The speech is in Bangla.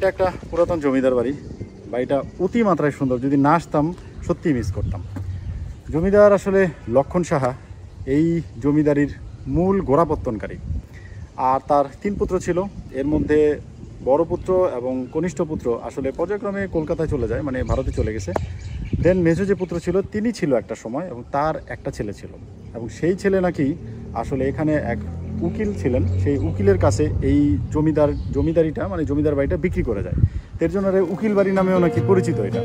এটা একটা পুরাতন জমিদার বাড়ি। বাড়িটা অতিমাত্রায় সুন্দর, যদি না আসতাম সত্যিই মিস করতাম। জমিদার আসলে লক্ষণ সাহা এই জমিদারির মূল গোড়াপত্তনকারী। আর তার 3 পুত্র ছিল, এর মধ্যে বড় পুত্র এবং কনিষ্ঠ পুত্র আসলে পর্যায়ক্রমে কলকাতায় চলে যায়, মানে ভারতে চলে গেছে। দেন মেজো যে পুত্র ছিল তিনি ছিল একটা সময়, এবং তার একটা ছেলে ছিল, এবং সেই ছেলে নাকি আসলে এখানে এক উকিল ছিলেন, সেই উকিলের কাছে এই জমিদারিটা মানে জমিদার বাড়িটা বিক্রি করে যায়। এর জন্য উকিল বাড়ি নামেও নাকি পরিচিত এটা।